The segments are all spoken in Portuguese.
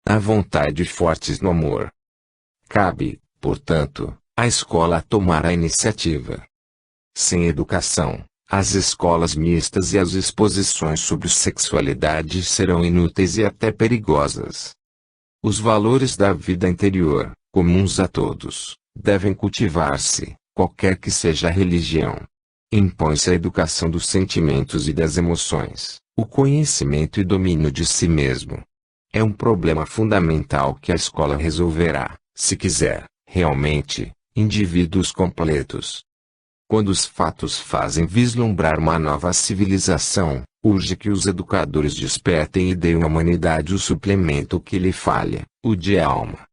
a vontade fortes no amor. Cabe, portanto, à escola tomar a iniciativa. Sem educação, as escolas mistas e as exposições sobre sexualidade serão inúteis e até perigosas. Os valores da vida interior, comuns a todos, devem cultivar-se, qualquer que seja a religião. Impõe-se a educação dos sentimentos e das emoções, o conhecimento e domínio de si mesmo. É um problema fundamental que a escola resolverá, se quiser, realmente, indivíduos completos. Quando os fatos fazem vislumbrar uma nova civilização, urge que os educadores despertem e deem à humanidade o suplemento que lhe falha, o de alma.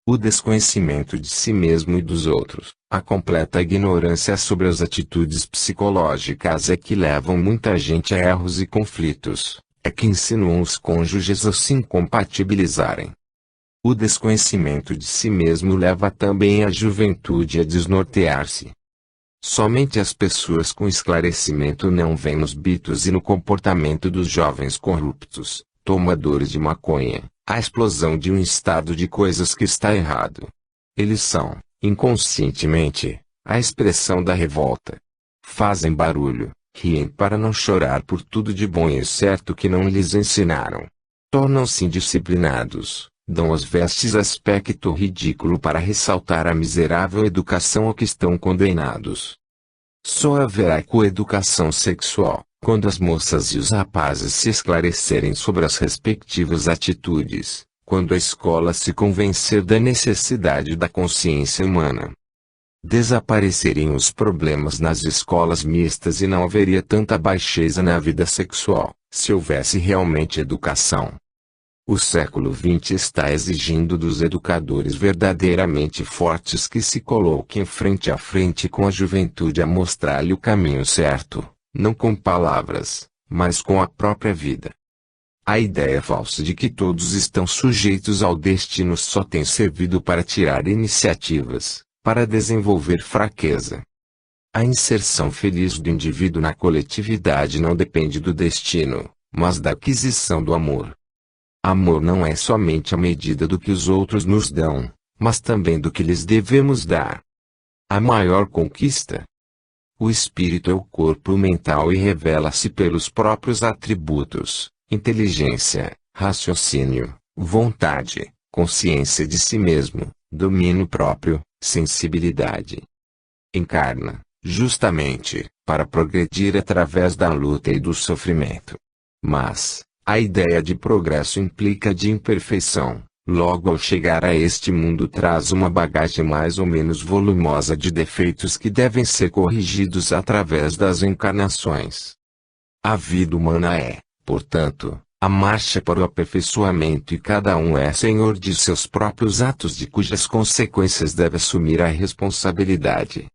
O desconhecimento de si mesmo e dos outros, a completa ignorância sobre as atitudes psicológicas é que levam muita gente a erros e conflitos, é que insinuam os cônjuges a se incompatibilizarem. O desconhecimento de si mesmo leva também a juventude a desnortear-se. Somente as pessoas com esclarecimento não veem nos bitos e no comportamento dos jovens corruptos, tomadores de maconha, a explosão de um estado de coisas que está errado. Eles são, inconscientemente, a expressão da revolta. Fazem barulho, riem para não chorar por tudo de bom e certo que não lhes ensinaram. Tornam-se indisciplinados, dão às vestes aspecto ridículo para ressaltar a miserável educação a que estão condenados. Só haverá coeducação sexual, quando as moças e os rapazes se esclarecerem sobre as respectivas atitudes, quando a escola se convencer da necessidade da consciência humana. Desapareceriam os problemas nas escolas mistas e não haveria tanta baixeza na vida sexual, se houvesse realmente educação. O século XX está exigindo dos educadores verdadeiramente fortes que se coloquem frente a frente com a juventude a mostrar-lhe o caminho certo, não com palavras, mas com a própria vida. A ideia falsa de que todos estão sujeitos ao destino só tem servido para tirar iniciativas, para desenvolver fraqueza. A inserção feliz do indivíduo na coletividade não depende do destino, mas da aquisição do amor. Amor não é somente a medida do que os outros nos dão, mas também do que lhes devemos dar. A maior conquista. O espírito é o corpo mental e revela-se pelos próprios atributos, inteligência, raciocínio, vontade, consciência de si mesmo, domínio próprio, sensibilidade. Encarna, justamente, para progredir através da luta e do sofrimento. Mas, a ideia de progresso implica de imperfeição, logo ao chegar a este mundo traz uma bagagem mais ou menos volumosa de defeitos que devem ser corrigidos através das encarnações. A vida humana é, portanto, a marcha para o aperfeiçoamento e cada um é senhor de seus próprios atos de cujas consequências deve assumir a responsabilidade.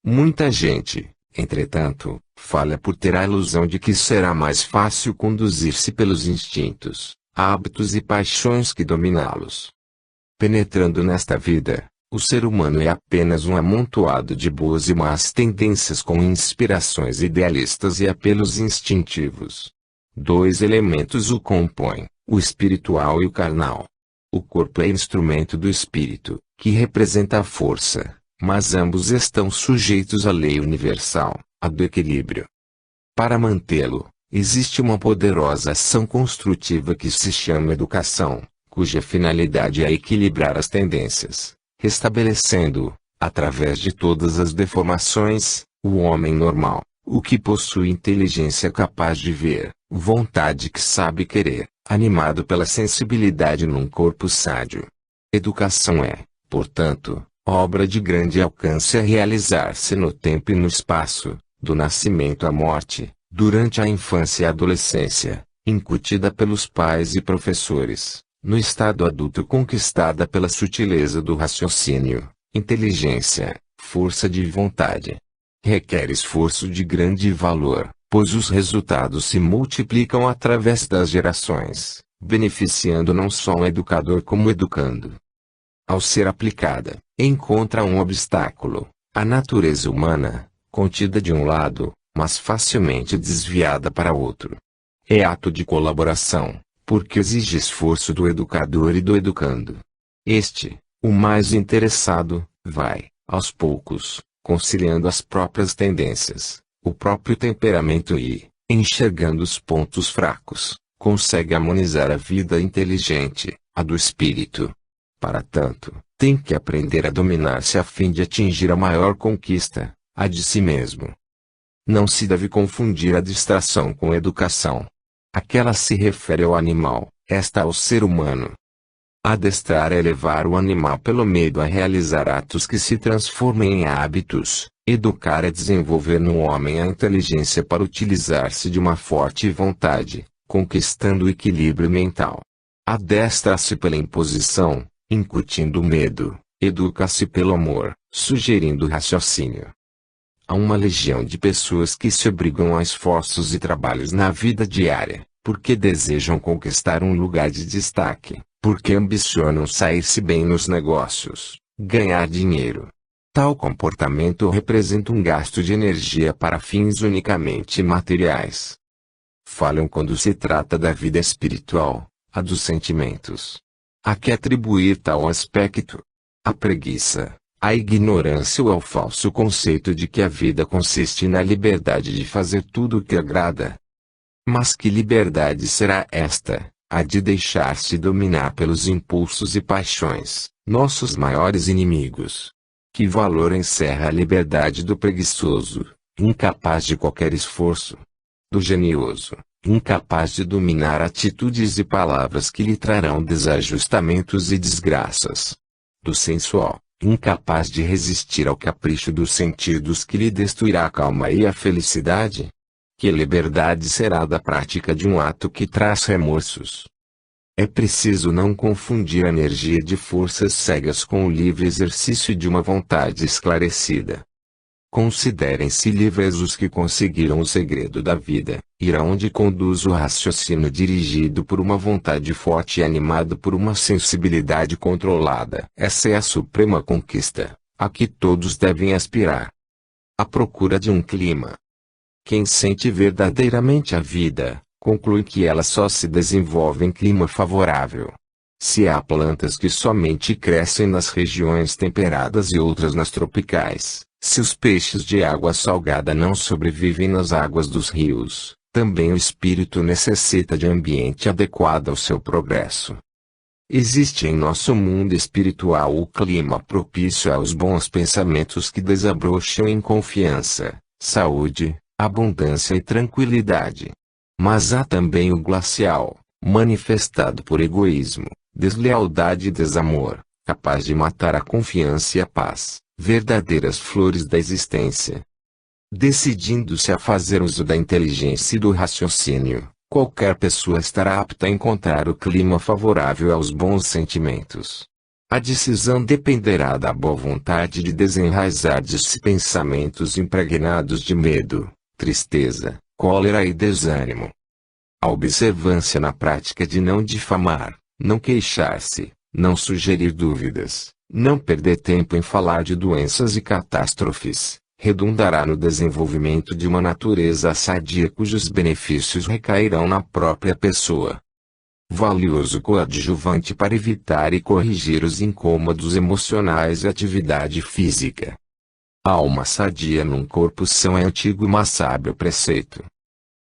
Muita gente, entretanto, falha por ter a ilusão de que será mais fácil conduzir-se pelos instintos, hábitos e paixões que dominá-los. Penetrando nesta vida, o ser humano é apenas um amontoado de boas e más tendências com inspirações idealistas e apelos instintivos. Dois elementos o compõem, o espiritual e o carnal. O corpo é instrumento do espírito, que representa a força, mas ambos estão sujeitos à lei universal, a do equilíbrio. Para mantê-lo, existe uma poderosa ação construtiva que se chama educação, cuja finalidade é equilibrar as tendências, restabelecendo, através de todas as deformações, o homem normal, o que possui inteligência capaz de ver, vontade que sabe querer, animado pela sensibilidade num corpo sádio. Educação é, portanto, obra de grande alcance a realizar-se no tempo e no espaço, do nascimento à morte, durante a infância e a adolescência, incutida pelos pais e professores, no estado adulto conquistada pela sutileza do raciocínio, inteligência, força de vontade. Requer esforço de grande valor, pois os resultados se multiplicam através das gerações, beneficiando não só o educador como o educando. Ao ser aplicada, encontra um obstáculo, a natureza humana, contida de um lado, mas facilmente desviada para outro. É ato de colaboração, porque exige esforço do educador e do educando. Este, o mais interessado, vai, aos poucos, conciliando as próprias tendências, o próprio temperamento e, enxergando os pontos fracos, consegue harmonizar a vida inteligente, a do espírito. Para tanto, tem que aprender a dominar-se a fim de atingir a maior conquista, a de si mesmo. Não se deve confundir a distração com educação. Aquela se refere ao animal, esta ao ser humano. Adestrar é levar o animal pelo medo a realizar atos que se transformem em hábitos. Educar é desenvolver no homem a inteligência para utilizar-se de uma forte vontade, conquistando o equilíbrio mental. Adestra-se pela imposição, incutindo medo. Educa-se pelo amor, sugerindo raciocínio. Há uma legião de pessoas que se obrigam a esforços e trabalhos na vida diária, porque desejam conquistar um lugar de destaque, porque ambicionam sair-se bem nos negócios, ganhar dinheiro. Tal comportamento representa um gasto de energia para fins unicamente materiais. Falham quando se trata da vida espiritual, a dos sentimentos. A que atribuir tal aspecto? A preguiça, a ignorância ou ao falso conceito de que a vida consiste na liberdade de fazer tudo o que agrada. Mas que liberdade será esta, a de deixar-se dominar pelos impulsos e paixões, nossos maiores inimigos? Que valor encerra a liberdade do preguiçoso, incapaz de qualquer esforço? Do genioso, incapaz de dominar atitudes e palavras que lhe trarão desajustamentos e desgraças? Do sensual, incapaz de resistir ao capricho dos sentidos que lhe destruirá a calma e a felicidade? Que liberdade será da prática de um ato que traz remorsos? É preciso não confundir a energia de forças cegas com o livre exercício de uma vontade esclarecida. Considerem-se livres os que conseguiram o segredo da vida, ir aonde conduz o raciocínio dirigido por uma vontade forte e animado por uma sensibilidade controlada. Essa é a suprema conquista, a que todos devem aspirar. A procura de um clima. Quem sente verdadeiramente a vida, conclui que ela só se desenvolve em clima favorável. Se há plantas que somente crescem nas regiões temperadas e outras nas tropicais, se os peixes de água salgada não sobrevivem nas águas dos rios, também o espírito necessita de ambiente adequado ao seu progresso. Existe em nosso mundo espiritual o clima propício aos bons pensamentos que desabrocham em confiança, saúde, abundância e tranquilidade. Mas há também o glacial, manifestado por egoísmo, deslealdade e desamor, capaz de matar a confiança e a paz, verdadeiras flores da existência. Decidindo-se a fazer uso da inteligência e do raciocínio, qualquer pessoa estará apta a encontrar o clima favorável aos bons sentimentos. A decisão dependerá da boa vontade de desenraizar de si pensamentos impregnados de medo, tristeza, cólera e desânimo. A observância na prática de não difamar, não queixar-se, não sugerir dúvidas, não perder tempo em falar de doenças e catástrofes, redundará no desenvolvimento de uma natureza sadia cujos benefícios recairão na própria pessoa. Valioso coadjuvante para evitar e corrigir os incômodos emocionais e atividade física. A alma sadia num corpo são é antigo mas sábio preceito.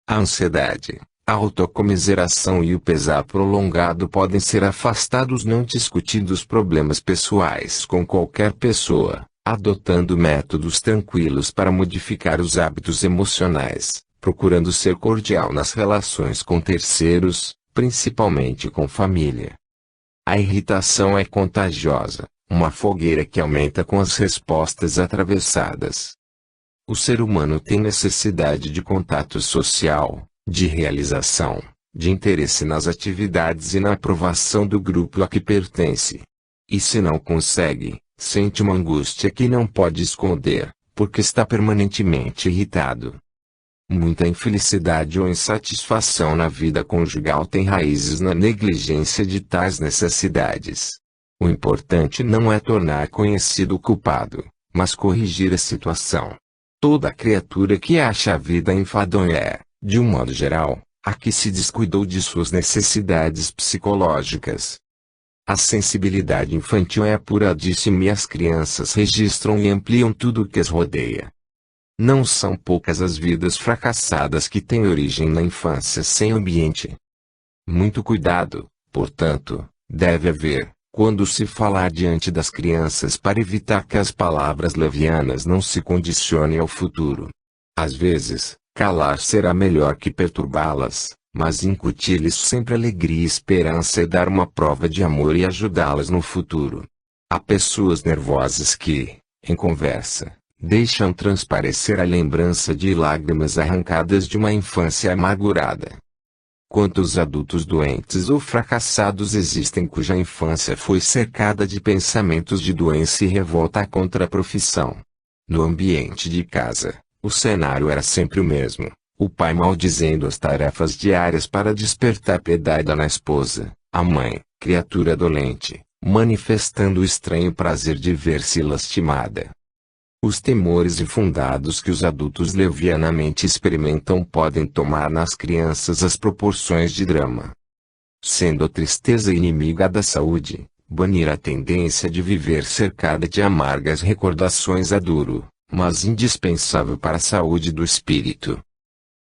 A ansiedade, a autocomiseração e o pesar prolongado podem ser afastados não discutindo os problemas pessoais com qualquer pessoa, adotando métodos tranquilos para modificar os hábitos emocionais, procurando ser cordial nas relações com terceiros, principalmente com família. A irritação é contagiosa, uma fogueira que aumenta com as respostas atravessadas. O ser humano tem necessidade de contato social, de realização, de interesse nas atividades e na aprovação do grupo a que pertence. E se não consegue, sente uma angústia que não pode esconder, porque está permanentemente irritado. Muita infelicidade ou insatisfação na vida conjugal tem raízes na negligência de tais necessidades. O importante não é tornar conhecido o culpado, mas corrigir a situação. Toda criatura que acha a vida enfadonha é, de um modo geral, a que se descuidou de suas necessidades psicológicas. A sensibilidade infantil é apuradíssima e as crianças registram e ampliam tudo o que as rodeia. Não são poucas as vidas fracassadas que têm origem na infância sem ambiente. Muito cuidado, portanto, deve haver, quando se falar diante das crianças para evitar que as palavras levianas não se condicionem ao futuro. Às vezes, calar será melhor que perturbá-las, mas incutir-lhes sempre alegria e esperança e dar uma prova de amor e ajudá-las no futuro. Há pessoas nervosas que, em conversa, deixam transparecer a lembrança de lágrimas arrancadas de uma infância amargurada. Quantos adultos doentes ou fracassados existem cuja infância foi cercada de pensamentos de doença e revolta contra a profissão? No ambiente de casa, o cenário era sempre o mesmo. O pai maldizendo as tarefas diárias para despertar piedade na esposa, a mãe, criatura dolente, manifestando o estranho prazer de ver-se lastimada. Os temores infundados que os adultos levianamente experimentam podem tomar nas crianças as proporções de drama. Sendo a tristeza inimiga da saúde, banir a tendência de viver cercada de amargas recordações é duro, mas indispensável para a saúde do espírito.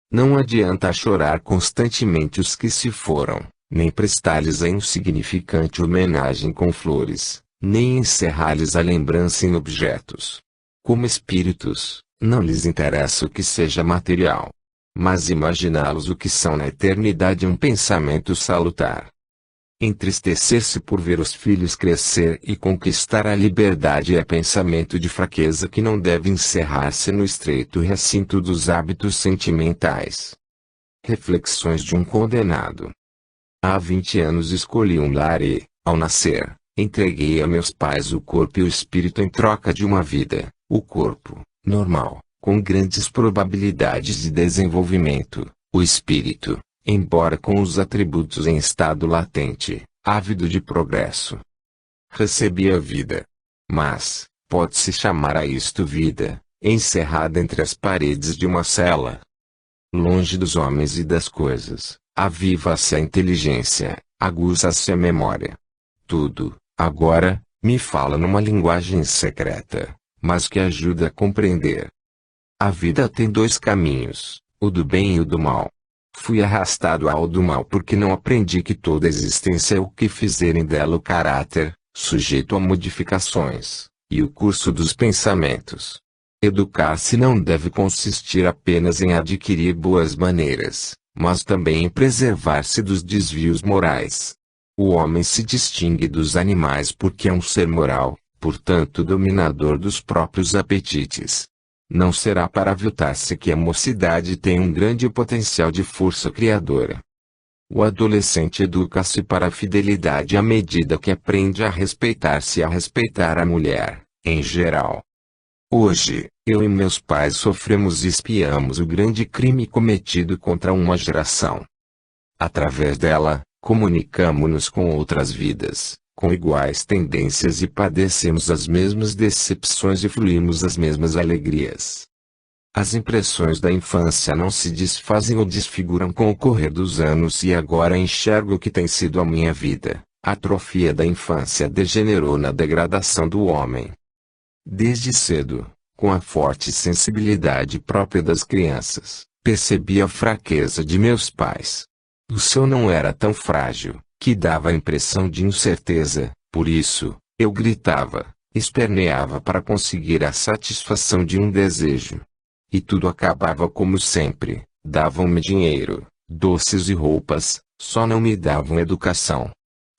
Não adianta chorar constantemente os que se foram, nem prestar-lhes a insignificante homenagem com flores, nem encerrar-lhes a lembrança em objetos. Como espíritos, não lhes interessa o que seja material. Mas imaginá-los o que são na eternidade é um pensamento salutar. Entristecer-se por ver os filhos crescer e conquistar a liberdade é pensamento de fraqueza que não deve encerrar-se no estreito recinto dos hábitos sentimentais. Reflexões de um condenado. Há 20 anos escolhi um lar e, ao nascer, entreguei a meus pais o corpo e o espírito em troca de uma vida, o corpo, normal, com grandes probabilidades de desenvolvimento, o espírito, embora com os atributos em estado latente, ávido de progresso. Recebi a vida. Mas, pode-se chamar a isto vida, encerrada entre as paredes de uma cela. Longe dos homens e das coisas, aviva-se a inteligência, aguça-se a memória. Tudo, agora, me fala numa linguagem secreta, mas que ajuda a compreender. A vida tem dois caminhos, o do bem e o do mal. Fui arrastado ao do mal porque não aprendi que toda existência é o que fizerem dela o caráter, sujeito a modificações, e o curso dos pensamentos. Educar-se não deve consistir apenas em adquirir boas maneiras, mas também em preservar-se dos desvios morais. O homem se distingue dos animais porque é um ser moral, portanto dominador dos próprios apetites. Não será para aviltar-se que a mocidade tem um grande potencial de força criadora. O adolescente educa-se para a fidelidade à medida que aprende a respeitar-se e a respeitar a mulher, em geral. Hoje, eu e meus pais sofremos e expiamos o grande crime cometido contra uma geração. Através dela, comunicamo-nos com outras vidas, com iguais tendências e padecemos as mesmas decepções e fruímos as mesmas alegrias. As impressões da infância não se desfazem ou desfiguram com o correr dos anos e agora enxergo o que tem sido a minha vida. A atrofia da infância degenerou na degradação do homem. Desde cedo, com a forte sensibilidade própria das crianças, percebi a fraqueza de meus pais. O seu não era tão frágil, que dava a impressão de incerteza, por isso, eu gritava, esperneava para conseguir a satisfação de um desejo. E tudo acabava como sempre, davam-me dinheiro, doces e roupas, só não me davam educação.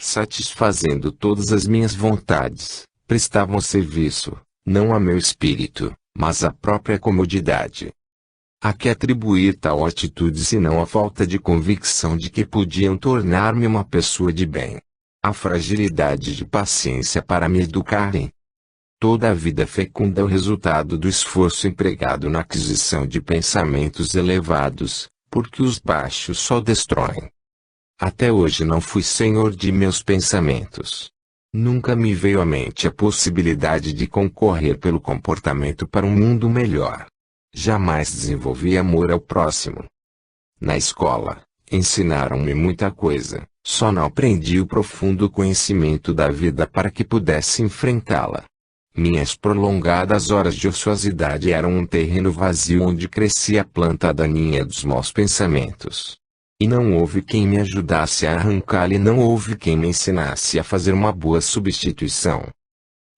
Satisfazendo todas as minhas vontades, prestavam serviço, não a meu espírito, mas à própria comodidade. A que atribuir tal atitude senão a falta de convicção de que podiam tornar-me uma pessoa de bem? A fragilidade de paciência para me educarem. Toda a vida fecunda é o resultado do esforço empregado na aquisição de pensamentos elevados, porque os baixos só destroem. Até hoje não fui senhor de meus pensamentos. Nunca me veio à mente a possibilidade de concorrer pelo comportamento para um mundo melhor. Jamais desenvolvi amor ao próximo. Na escola, Ensinaram-me muita coisa, só não aprendi o profundo conhecimento da vida para que pudesse enfrentá-la. Minhas prolongadas horas de ociosidade eram um terreno vazio onde crescia a planta daninha dos maus pensamentos. E não houve quem me ajudasse a arrancá-la e não houve quem me ensinasse a fazer uma boa substituição.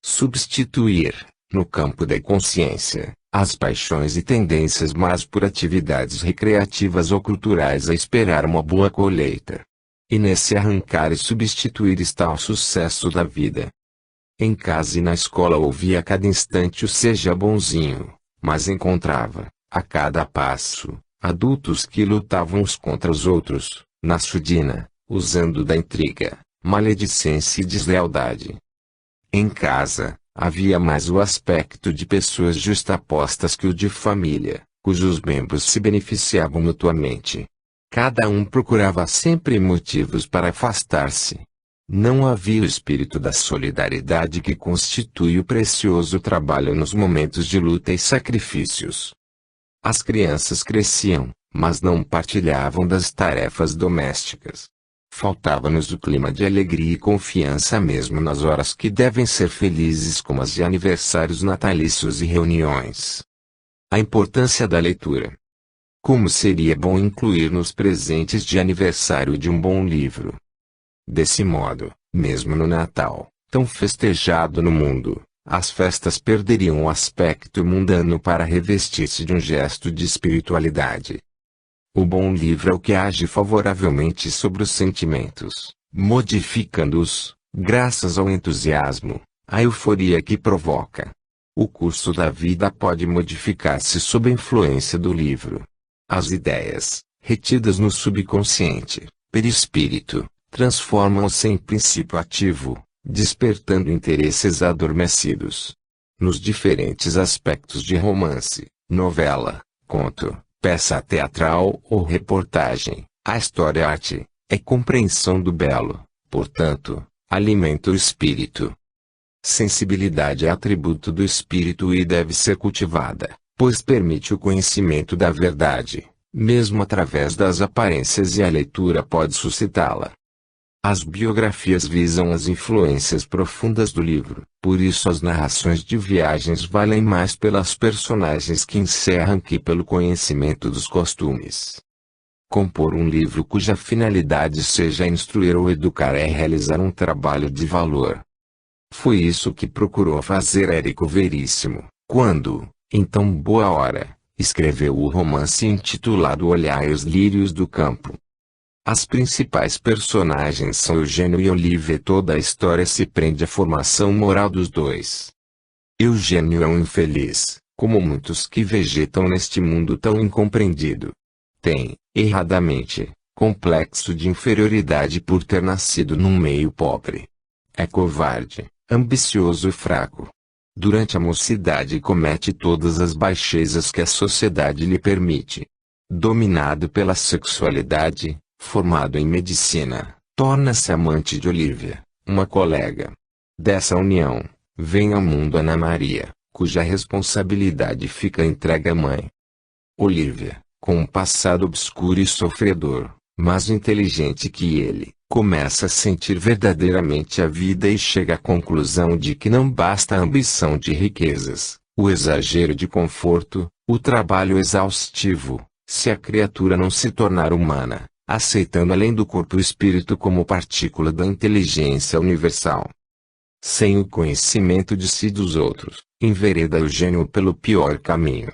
Substituir, no campo da consciência, as paixões e tendências más por atividades recreativas ou culturais a esperar uma boa colheita. E nesse arrancar e substituir está o sucesso da vida. Em casa e na escola ouvia a cada instante o seja bonzinho, mas encontrava, a cada passo, adultos que lutavam uns contra os outros, na surdina, usando da intriga, maledicência e deslealdade. Em casa, havia mais o aspecto de pessoas justapostas que o de família, cujos membros se beneficiavam mutuamente. Cada um procurava sempre motivos para afastar-se. Não havia o espírito da solidariedade que constitui o precioso trabalho nos momentos de luta e sacrifícios. As crianças cresciam, mas não partilhavam das tarefas domésticas. Faltava-nos o clima de alegria e confiança mesmo nas horas que devem ser felizes como as de aniversários natalícios e reuniões. A importância da leitura. Como seria bom incluir nos presentes de aniversário de um bom livro. Desse modo, mesmo no Natal, tão festejado no mundo, as festas perderiam o aspecto mundano para revestir-se de um gesto de espiritualidade. O bom livro é o que age favoravelmente sobre os sentimentos, modificando-os, graças ao entusiasmo, a euforia que provoca. O curso da vida pode modificar-se sob a influência do livro. As ideias, retidas no subconsciente, perispírito, transformam-se em princípio ativo, despertando interesses adormecidos. Nos diferentes aspectos de romance, novela, conto, peça teatral ou reportagem, a história-arte é compreensão do belo, portanto, alimenta o espírito. Sensibilidade é atributo do espírito e deve ser cultivada, pois permite o conhecimento da verdade, mesmo através das aparências, e a leitura pode suscitá-la. As biografias visam as influências profundas do livro, por isso as narrações de viagens valem mais pelas personagens que encerram que pelo conhecimento dos costumes. Compor um livro cuja finalidade seja instruir ou educar é realizar um trabalho de valor. Foi isso que procurou fazer Érico Veríssimo, quando, em tão boa hora, escreveu o romance intitulado Olhai os Lírios do Campo. As principais personagens são Eugênio e Olívia e toda a história se prende à formação moral dos dois. Eugênio é um infeliz, como muitos que vegetam neste mundo tão incompreendido. Tem, erradamente, complexo de inferioridade por ter nascido num meio pobre. É covarde, ambicioso e fraco. Durante a mocidade comete todas as baixezas que a sociedade lhe permite. Dominado pela sexualidade, formado em medicina, torna-se amante de Olívia, uma colega. Dessa união, vem ao mundo Ana Maria, cuja responsabilidade fica entregue à mãe. Olívia, com um passado obscuro e sofredor, mas inteligente que ele, começa a sentir verdadeiramente a vida e chega à conclusão de que não basta a ambição de riquezas, o exagero de conforto, o trabalho exaustivo, se a criatura não se tornar humana, aceitando além do corpo o espírito como partícula da inteligência universal. Sem o conhecimento de si e dos outros, envereda Eugênio pelo pior caminho.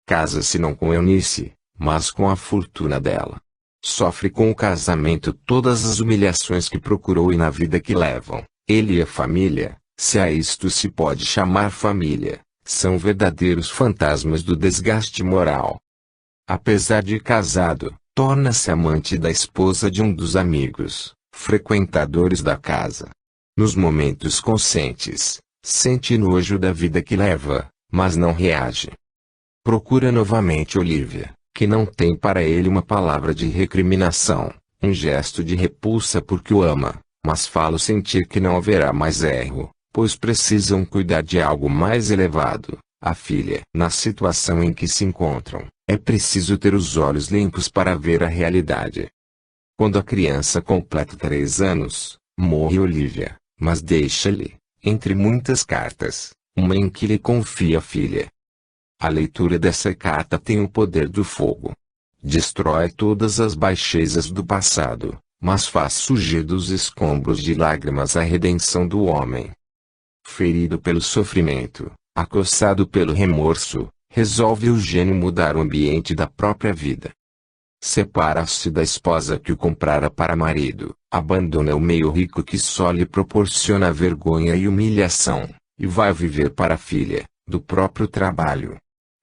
Casa-se não com Eunice, mas com a fortuna dela. Sofre com o casamento todas as humilhações que procurou e na vida que levam, ele e a família, se a isto se pode chamar família, são verdadeiros fantasmas do desgaste moral. Apesar de casado, torna-se amante da esposa de um dos amigos, frequentadores da casa. Nos momentos conscientes, sente nojo da vida que leva, mas não reage. Procura novamente Olívia, que não tem para ele uma palavra de recriminação, um gesto de repulsa porque o ama, mas fala sentir que não haverá mais erro, pois precisam cuidar de algo mais elevado, a filha. Na situação em que se encontram, é preciso ter os olhos limpos para ver a realidade. Quando a criança completa 3 anos, morre Olivia, mas deixa-lhe, entre muitas cartas, uma em que lhe confia a filha. A leitura dessa carta tem o poder do fogo. Destrói todas as baixezas do passado, mas faz surgir dos escombros de lágrimas a redenção do homem. Ferido pelo sofrimento, acossado pelo remorso, resolve Eugênio mudar o ambiente da própria vida. Separa-se da esposa que o comprara para marido, abandona o meio rico que só lhe proporciona vergonha e humilhação, e vai viver para a filha, do próprio trabalho.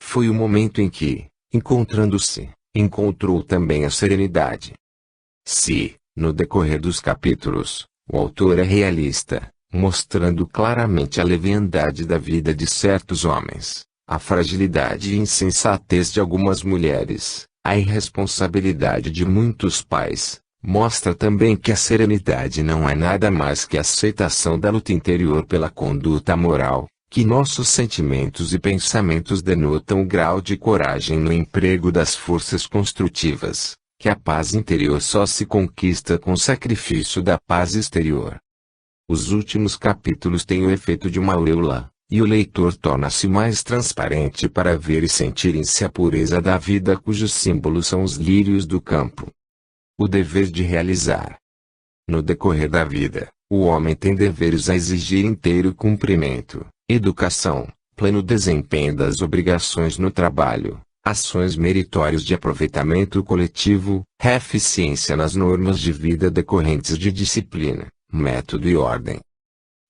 Foi o momento em que, encontrando-se, encontrou também a serenidade. Se, no decorrer dos capítulos, o autor é realista, mostrando claramente a leviandade da vida de certos homens, a fragilidade e insensatez de algumas mulheres, a irresponsabilidade de muitos pais, mostra também que a serenidade não é nada mais que a aceitação da luta interior pela conduta moral, que nossos sentimentos e pensamentos denotam o grau de coragem no emprego das forças construtivas, que a paz interior só se conquista com o sacrifício da paz exterior. Os últimos capítulos têm o efeito de uma auréola, e o leitor torna-se mais transparente para ver e sentir em si a pureza da vida cujos símbolos são os lírios do campo. O dever de realizar. No decorrer da vida, o homem tem deveres a exigir inteiro cumprimento, educação, pleno desempenho das obrigações no trabalho, ações meritórias de aproveitamento coletivo, eficiência nas normas de vida decorrentes de disciplina, método e ordem.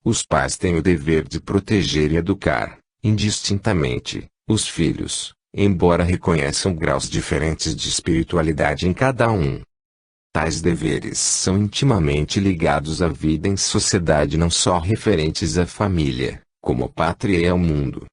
Os pais têm o dever de proteger e educar, indistintamente, os filhos, embora reconheçam graus diferentes de espiritualidade em cada um. Tais deveres são intimamente ligados à vida em sociedade, não só referentes à família, como à pátria e ao mundo.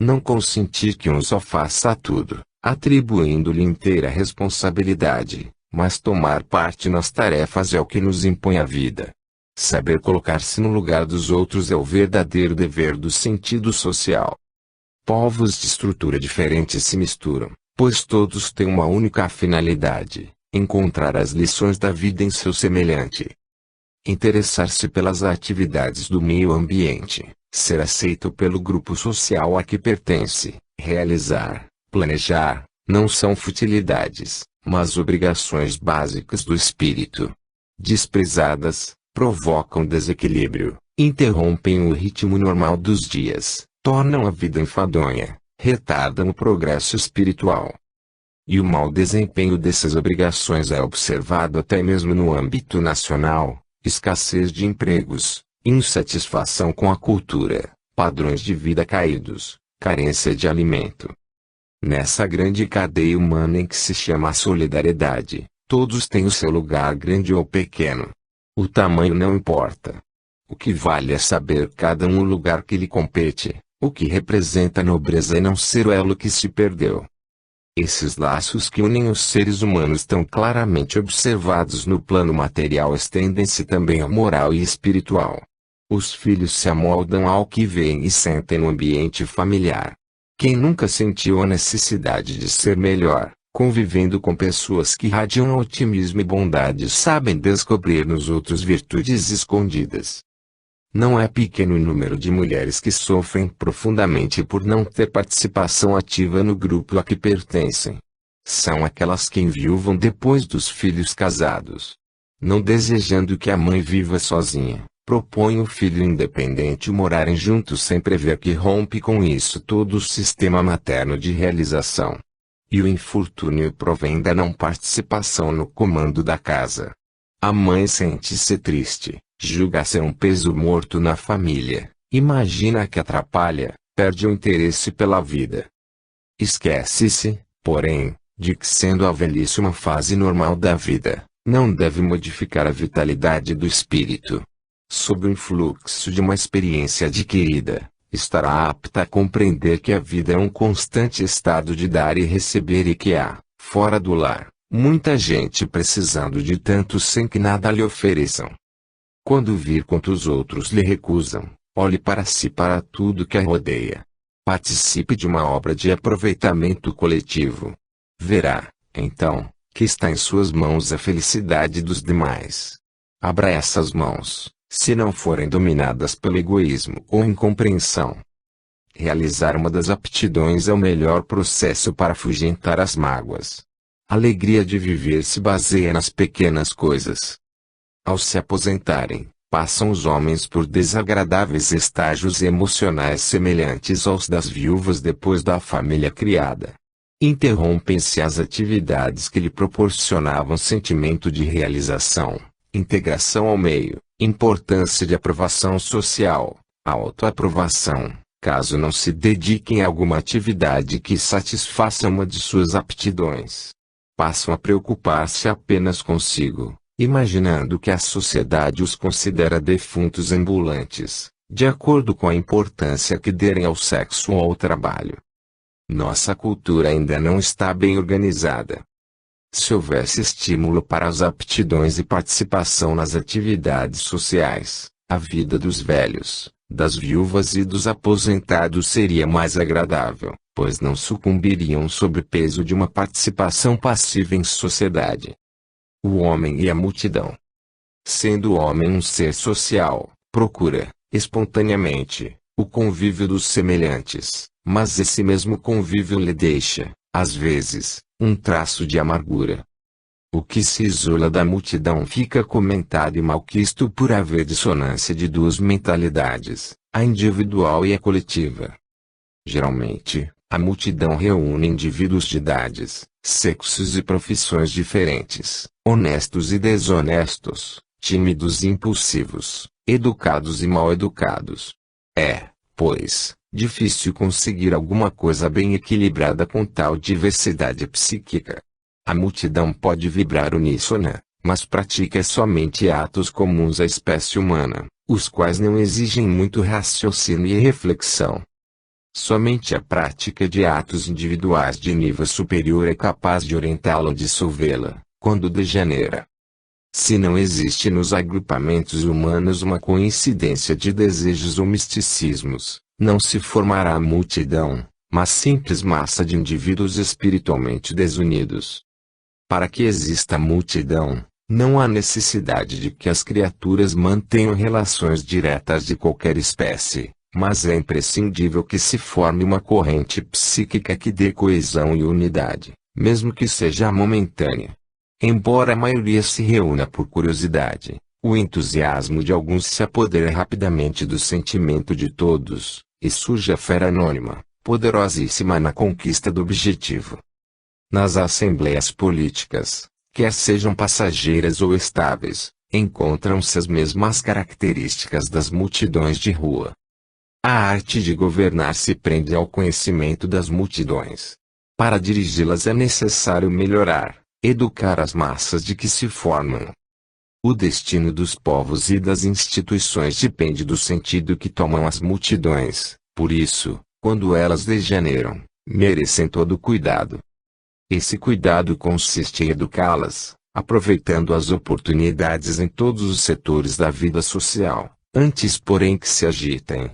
Não consentir que um só faça tudo, atribuindo-lhe inteira responsabilidade, mas tomar parte nas tarefas é o que nos impõe a vida. Saber colocar-se no lugar dos outros é o verdadeiro dever do sentido social. Povos de estrutura diferente se misturam, pois todos têm uma única finalidade: encontrar as lições da vida em seu semelhante. Interessar-se pelas atividades do meio ambiente, ser aceito pelo grupo social a que pertence, realizar, planejar, não são futilidades, mas obrigações básicas do espírito. Desprezadas, provocam desequilíbrio, interrompem o ritmo normal dos dias, tornam a vida enfadonha, retardam o progresso espiritual. E o mau desempenho dessas obrigações é observado até mesmo no âmbito nacional: escassez de empregos, insatisfação com a cultura, padrões de vida caídos, carência de alimento. Nessa grande cadeia humana em que se chama a solidariedade, todos têm o seu lugar grande ou pequeno. O tamanho não importa. O que vale é saber cada um o lugar que lhe compete, o que representa nobreza e não ser o elo que se perdeu. Esses laços que unem os seres humanos tão claramente observados no plano material estendem-se também ao moral e espiritual. Os filhos se amoldam ao que veem e sentem no ambiente familiar. Quem nunca sentiu a necessidade de ser melhor, convivendo com pessoas que radiam otimismo e bondade, sabem descobrir nos outros virtudes escondidas. Não é pequeno o número de mulheres que sofrem profundamente por não ter participação ativa no grupo a que pertencem. São aquelas que enviuvam depois dos filhos casados. Não desejando que a mãe viva sozinha, propõe o filho independente morarem juntos sem prever que rompe com isso todo o sistema materno de realização. E o infortúnio provém da não participação no comando da casa. A mãe sente-se triste, julga ser um peso morto na família, imagina que atrapalha, perde o interesse pela vida. Esquece-se, porém, de que sendo a velhice uma fase normal da vida, não deve modificar a vitalidade do espírito. Sob o influxo de uma experiência adquirida, estará apta a compreender que a vida é um constante estado de dar e receber e que há, fora do lar, muita gente precisando de tanto sem que nada lhe ofereçam. Quando vir quanto os outros lhe recusam, olhe para si, para tudo que a rodeia. Participe de uma obra de aproveitamento coletivo. Verá, então, que está em suas mãos a felicidade dos demais. Abra essas mãos, se não forem dominadas pelo egoísmo ou incompreensão. Realizar uma das aptidões é o melhor processo para afugentar as mágoas. A alegria de viver se baseia nas pequenas coisas. Ao se aposentarem, passam os homens por desagradáveis estágios emocionais semelhantes aos das viúvas depois da família criada. Interrompem-se as atividades que lhe proporcionavam sentimento de realização, integração ao meio, importância de aprovação social, autoaprovação, caso não se dediquem a alguma atividade que satisfaça uma de suas aptidões. Passam a preocupar-se apenas consigo, imaginando que a sociedade os considera defuntos ambulantes, de acordo com a importância que derem ao sexo ou ao trabalho. Nossa cultura ainda não está bem organizada. Se houvesse estímulo para as aptidões e participação nas atividades sociais, a vida dos velhos, das viúvas e dos aposentados seria mais agradável, pois não sucumbiriam sob o peso de uma participação passiva em sociedade. O homem e a multidão. Sendo o homem um ser social, procura, espontaneamente, o convívio dos semelhantes, mas esse mesmo convívio lhe deixa, às vezes, um traço de amargura. O que se isola da multidão fica comentado e malquisto por haver dissonância de duas mentalidades, a individual e a coletiva. Geralmente, a multidão reúne indivíduos de idades, sexos e profissões diferentes, honestos e desonestos, tímidos e impulsivos, educados e mal educados. É, pois, difícil conseguir alguma coisa bem equilibrada com tal diversidade psíquica. A multidão pode vibrar uníssona, mas pratica somente atos comuns à espécie humana, os quais não exigem muito raciocínio e reflexão. Somente a prática de atos individuais de nível superior é capaz de orientá-la ou dissolvê-la, quando degenera. Se não existe nos agrupamentos humanos uma coincidência de desejos ou misticismos, não se formará a multidão, mas simples massa de indivíduos espiritualmente desunidos. Para que exista multidão, não há necessidade de que as criaturas mantenham relações diretas de qualquer espécie, mas é imprescindível que se forme uma corrente psíquica que dê coesão e unidade, mesmo que seja momentânea. Embora a maioria se reúna por curiosidade, o entusiasmo de alguns se apodera rapidamente do sentimento de todos, e surge a fera anônima, poderosíssima na conquista do objetivo. Nas assembleias políticas, quer sejam passageiras ou estáveis, encontram-se as mesmas características das multidões de rua. A arte de governar se prende ao conhecimento das multidões. Para dirigi-las é necessário melhorar, educar as massas de que se formam. O destino dos povos e das instituições depende do sentido que tomam as multidões, por isso, quando elas degeneram, merecem todo cuidado. Esse cuidado consiste em educá-las, aproveitando as oportunidades em todos os setores da vida social, antes porém que se agitem.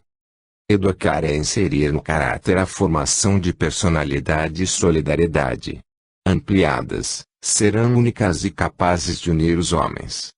Educar é inserir no caráter a formação de personalidade e solidariedade. Ampliadas, serão únicas e capazes de unir os homens.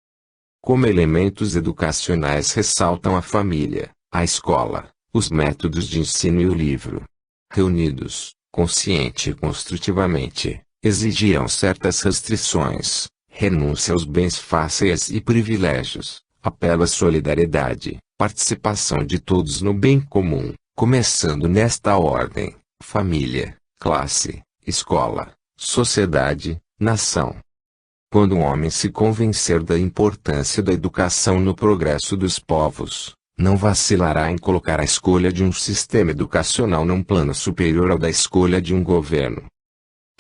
Como elementos educacionais ressaltam a família, a escola, os métodos de ensino e o livro. Reunidos, consciente e construtivamente, exigirão certas restrições, renúncia aos bens fáceis e privilégios, apelo à solidariedade, participação de todos no bem comum, começando nesta ordem: família, classe, escola, sociedade, nação. Quando um homem se convencer da importância da educação no progresso dos povos, não vacilará em colocar a escolha de um sistema educacional num plano superior ao da escolha de um governo.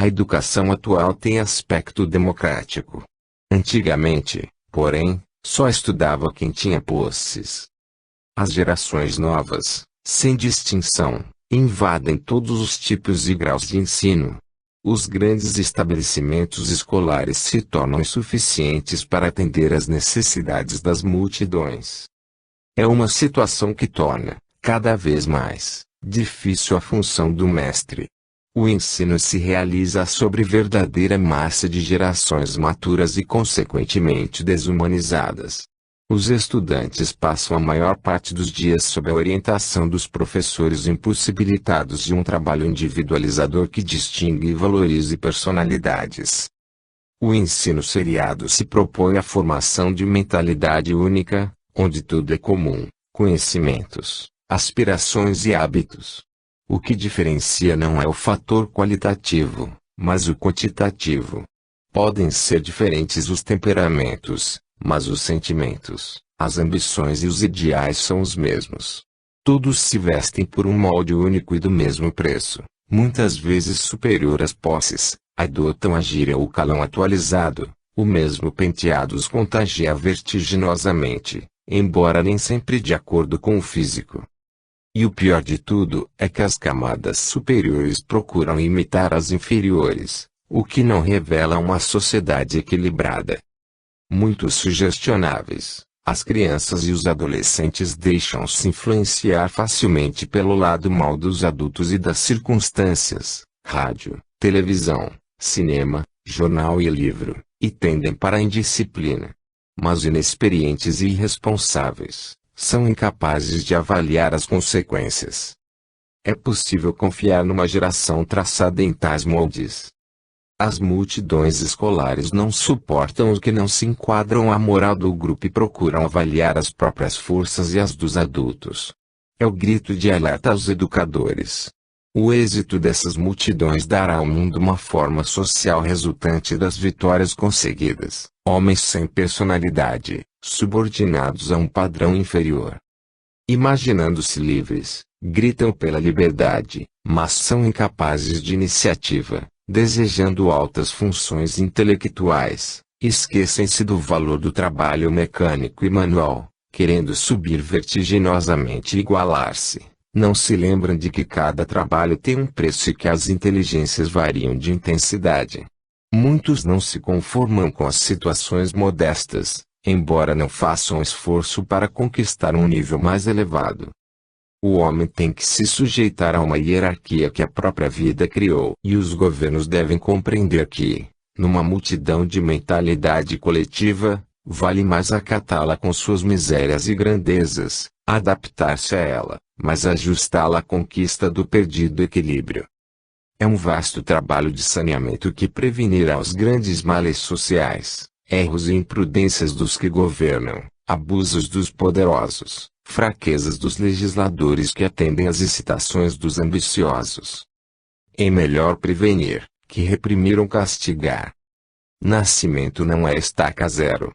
A educação atual tem aspecto democrático. Antigamente, porém, só estudava quem tinha posses. As gerações novas, sem distinção, invadem todos os tipos e graus de ensino. Os grandes estabelecimentos escolares se tornam insuficientes para atender às necessidades das multidões. É uma situação que torna, cada vez mais, difícil a função do mestre. O ensino se realiza sobre verdadeira massa de gerações maturas e consequentemente desumanizadas. Os estudantes passam a maior parte dos dias sob a orientação dos professores impossibilitados de um trabalho individualizador que distingue e valorize personalidades. O ensino seriado se propõe a formação de mentalidade única, onde tudo é comum, conhecimentos, aspirações e hábitos. O que diferencia não é o fator qualitativo, mas o quantitativo. Podem ser diferentes os temperamentos, mas os sentimentos, as ambições e os ideais são os mesmos. Todos se vestem por um molde único e do mesmo preço, muitas vezes superior às posses, adotam a gíria ou calão atualizado, o mesmo penteado os contagia vertiginosamente, embora nem sempre de acordo com o físico. E o pior de tudo é que as camadas superiores procuram imitar as inferiores, o que não revela uma sociedade equilibrada. Muito sugestionáveis, as crianças e os adolescentes deixam-se influenciar facilmente pelo lado mau dos adultos e das circunstâncias, rádio, televisão, cinema, jornal e livro, e tendem para a indisciplina. Mas inexperientes e irresponsáveis, são incapazes de avaliar as consequências. É possível confiar numa geração traçada em tais moldes? As multidões escolares não suportam os que não se enquadram à moral do grupo e procuram avaliar as próprias forças e as dos adultos. É o grito de alerta aos educadores. O êxito dessas multidões dará ao mundo uma forma social resultante das vitórias conseguidas. Homens sem personalidade, subordinados a um padrão inferior. Imaginando-se livres, gritam pela liberdade, mas são incapazes de iniciativa, desejando altas funções intelectuais, esquecem-se do valor do trabalho mecânico e manual, querendo subir vertiginosamente e igualar-se. Não se lembram de que cada trabalho tem um preço e que as inteligências variam de intensidade. Muitos não se conformam com as situações modestas, embora não façam esforço para conquistar um nível mais elevado. O homem tem que se sujeitar a uma hierarquia que a própria vida criou. E os governos devem compreender que, numa multidão de mentalidade coletiva, vale mais acatá-la com suas misérias e grandezas, adaptar-se a ela, mas ajustá-la à conquista do perdido equilíbrio. É um vasto trabalho de saneamento que prevenirá os grandes males sociais, erros e imprudências dos que governam, abusos dos poderosos, fraquezas dos legisladores que atendem às excitações dos ambiciosos. É melhor prevenir, que reprimir ou castigar. Nascimento não é estaca zero.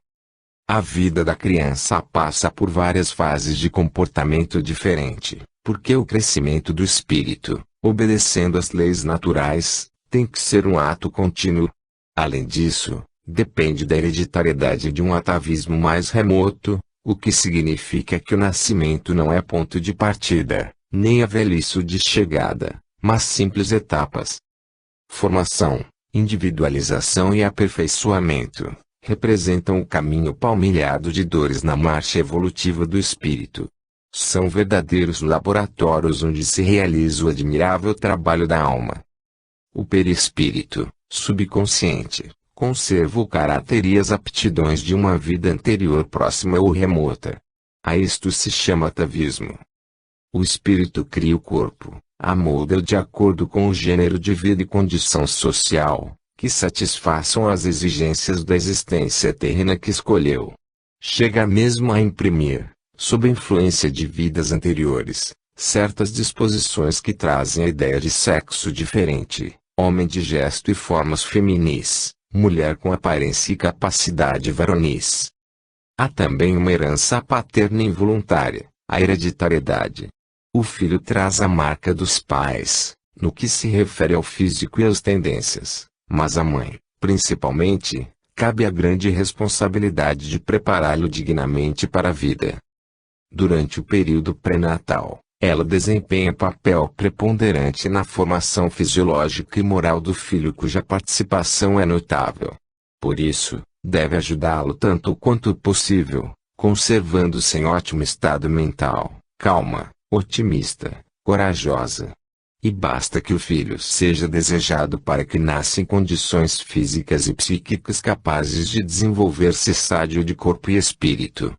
A vida da criança passa por várias fases de comportamento diferente, porque o crescimento do espírito, obedecendo às leis naturais, tem que ser um ato contínuo. Além disso, depende da hereditariedade de um atavismo mais remoto, o que significa que o nascimento não é ponto de partida, nem a velhice de chegada, mas simples etapas. Formação, individualização e aperfeiçoamento representam o caminho palmilhado de dores na marcha evolutiva do espírito. São verdadeiros laboratórios onde se realiza o admirável trabalho da alma. O perispírito, subconsciente, conserva o caráter e as aptidões de uma vida anterior próxima ou remota. A isto se chama atavismo. O espírito cria o corpo, amolda-o de acordo com o gênero de vida e condição social, que satisfaçam as exigências da existência terrena que escolheu. Chega mesmo a imprimir, sob influência de vidas anteriores, certas disposições que trazem a ideia de sexo diferente, homem de gesto e formas feminis, mulher com aparência e capacidade varonis. Há também uma herança paterna involuntária, a hereditariedade. O filho traz a marca dos pais, no que se refere ao físico e às tendências, mas a mãe, principalmente, cabe a grande responsabilidade de prepará-lo dignamente para a vida. Durante o período pré-natal, ela desempenha papel preponderante na formação fisiológica e moral do filho cuja participação é notável. Por isso, deve ajudá-lo tanto quanto possível, conservando-se em ótimo estado mental, calma, otimista, corajosa. E basta que o filho seja desejado para que nasça em condições físicas e psíquicas capazes de desenvolver-se sádio de corpo e espírito.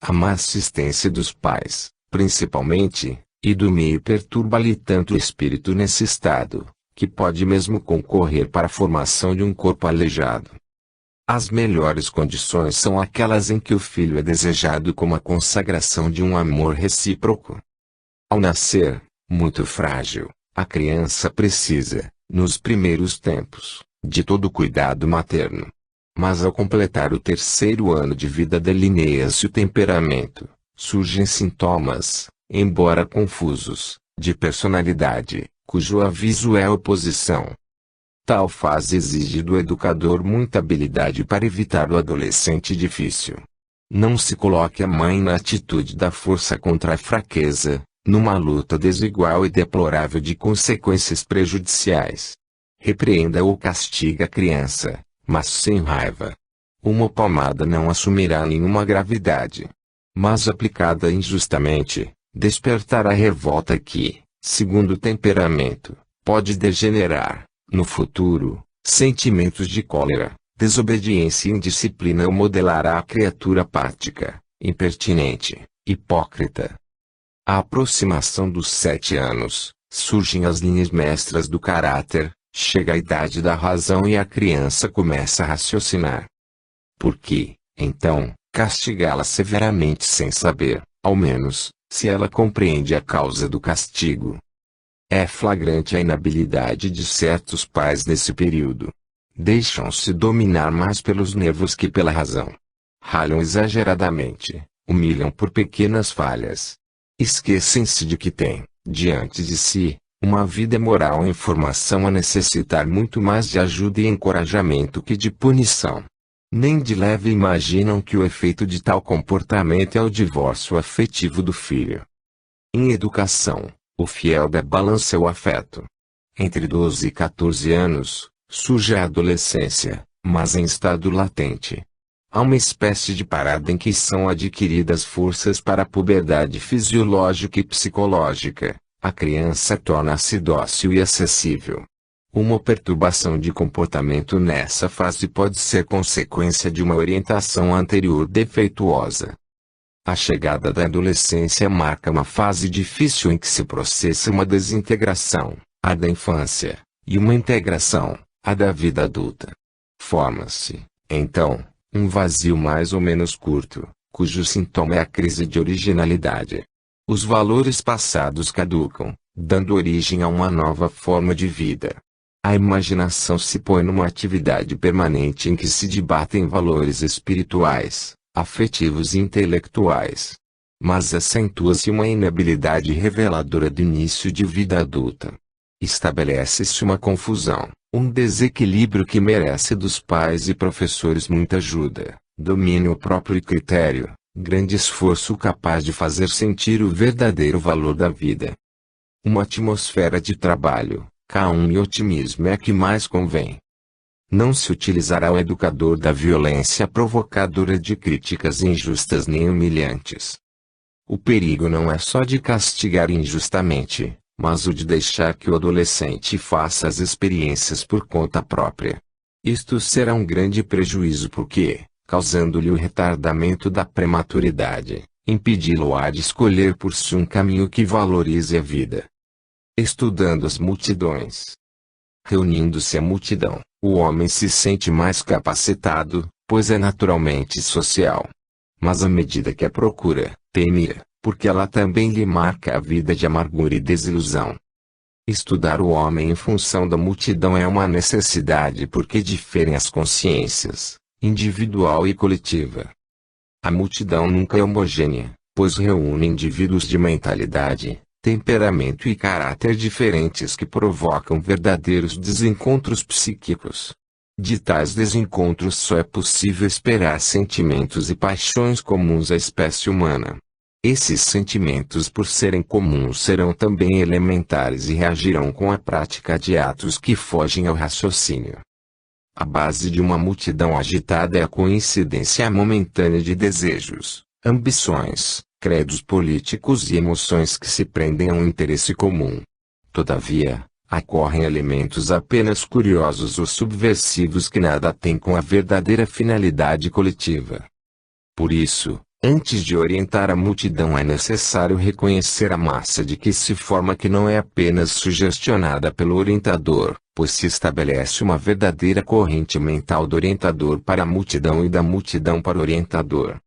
A má assistência dos pais, principalmente, e do meio perturba-lhe tanto o espírito nesse estado, que pode mesmo concorrer para a formação de um corpo aleijado. As melhores condições são aquelas em que o filho é desejado como a consagração de um amor recíproco. Ao nascer, muito frágil, a criança precisa, nos primeiros tempos, de todo o cuidado materno. Mas ao completar o 3º ano de vida delineia-se o temperamento, surgem sintomas, embora confusos, de personalidade, cujo aviso é oposição. Tal fase exige do educador muita habilidade para evitar o adolescente difícil. Não se coloque a mãe na atitude da força contra a fraqueza, numa luta desigual e deplorável de consequências prejudiciais. Repreenda ou castigue a criança, mas sem raiva. Uma palmada não assumirá nenhuma gravidade. Mas aplicada injustamente, despertará revolta que, segundo o temperamento, pode degenerar, no futuro, sentimentos de cólera, desobediência e indisciplina ou modelará a criatura apática, impertinente, hipócrita. A aproximação dos 7 anos, surgem as linhas mestras do caráter, chega a idade da razão e a criança começa a raciocinar. Por que, então, castigá-la severamente sem saber, ao menos, se ela compreende a causa do castigo? É flagrante a inabilidade de certos pais nesse período. Deixam-se dominar mais pelos nervos que pela razão. Ralham exageradamente, humilham por pequenas falhas. Esquecem-se de que têm, diante de si, uma vida moral em formação a necessitar muito mais de ajuda e encorajamento que de punição. Nem de leve imaginam que o efeito de tal comportamento é o divórcio afetivo do filho. Em educação, o fiel da balança é o afeto. Entre 12 e 14 anos, surge a adolescência, mas em estado latente. Há uma espécie de parada em que são adquiridas forças para a puberdade fisiológica e psicológica. A criança torna-se dócil e acessível. Uma perturbação de comportamento nessa fase pode ser consequência de uma orientação anterior defeituosa. A chegada da adolescência marca uma fase difícil em que se processa uma desintegração, a da infância, e uma integração, a da vida adulta. Forma-se, então, um vazio mais ou menos curto, cujo sintoma é a crise de originalidade. Os valores passados caducam, dando origem a uma nova forma de vida. A imaginação se põe numa atividade permanente em que se debatem valores espirituais, afetivos e intelectuais. Mas acentua-se uma inabilidade reveladora do início de vida adulta. Estabelece-se uma confusão, um desequilíbrio que merece dos pais e professores muita ajuda, domínio próprio e critério, grande esforço capaz de fazer sentir o verdadeiro valor da vida. Uma atmosfera de trabalho, calma e otimismo é a que mais convém. Não se utilizará o educador da violência provocadora de críticas injustas nem humilhantes. O perigo não é só de castigar injustamente, mas o de deixar que o adolescente faça as experiências por conta própria. Isto será um grande prejuízo porque, causando-lhe o retardamento da prematuridade, impedi-lo-á de escolher por si um caminho que valorize a vida. Estudando as multidões. Reunindo-se a multidão, o homem se sente mais capacitado, pois é naturalmente social. Mas à medida que a procura, teme-a, porque ela também lhe marca a vida de amargura e desilusão. Estudar o homem em função da multidão é uma necessidade porque diferem as consciências, individual e coletiva. A multidão nunca é homogênea, pois reúne indivíduos de mentalidade, temperamento e caráter diferentes que provocam verdadeiros desencontros psíquicos. De tais desencontros só é possível esperar sentimentos e paixões comuns à espécie humana. Esses sentimentos, por serem comuns, serão também elementares e reagirão com a prática de atos que fogem ao raciocínio. A base de uma multidão agitada é a coincidência momentânea de desejos, ambições, credos políticos e emoções que se prendem a um interesse comum. Todavia, ocorrem elementos apenas curiosos ou subversivos que nada têm com a verdadeira finalidade coletiva. Por isso, antes de orientar a multidão é necessário reconhecer a massa de que se forma, que não é apenas sugestionada pelo orientador, pois se estabelece uma verdadeira corrente mental do orientador para a multidão e da multidão para o orientador.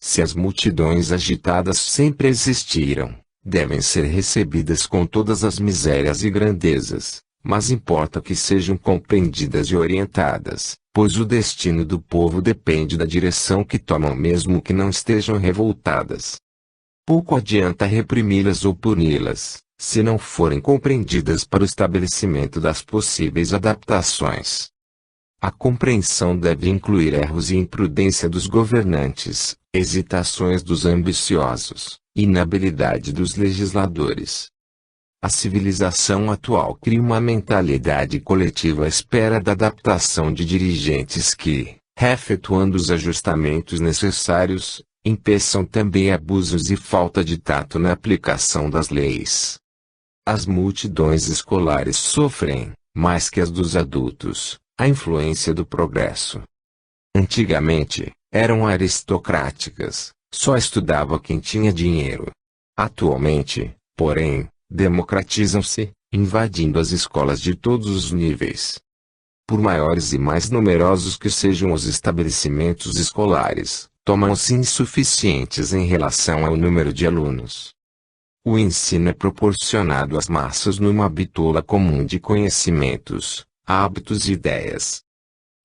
Se as multidões agitadas sempre existiram, devem ser recebidas com todas as misérias e grandezas, mas importa que sejam compreendidas e orientadas, pois o destino do povo depende da direção que tomam, mesmo que não estejam revoltadas. Pouco adianta reprimi-las ou puni-las, se não forem compreendidas para o estabelecimento das possíveis adaptações. A compreensão deve incluir erros e imprudência dos governantes, hesitações dos ambiciosos, inabilidade dos legisladores. A civilização atual cria uma mentalidade coletiva à espera da adaptação de dirigentes que, efetuando os ajustamentos necessários, impeçam também abusos e falta de tato na aplicação das leis. As multidões escolares sofrem, mais que as dos adultos, a influência do progresso. Antigamente, eram aristocráticas, só estudava quem tinha dinheiro. Atualmente, porém, democratizam-se, invadindo as escolas de todos os níveis. Por maiores e mais numerosos que sejam os estabelecimentos escolares, tornam-se insuficientes em relação ao número de alunos. O ensino é proporcionado às massas numa bitola comum de conhecimentos, hábitos e ideias.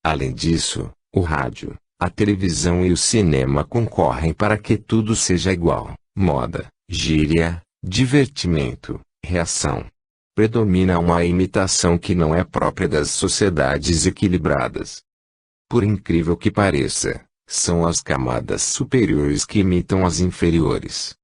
Além disso, o rádio, a televisão e o cinema concorrem para que tudo seja igual: moda, gíria, divertimento, reação. Predomina uma imitação que não é própria das sociedades equilibradas. Por incrível que pareça, são as camadas superiores que imitam as inferiores.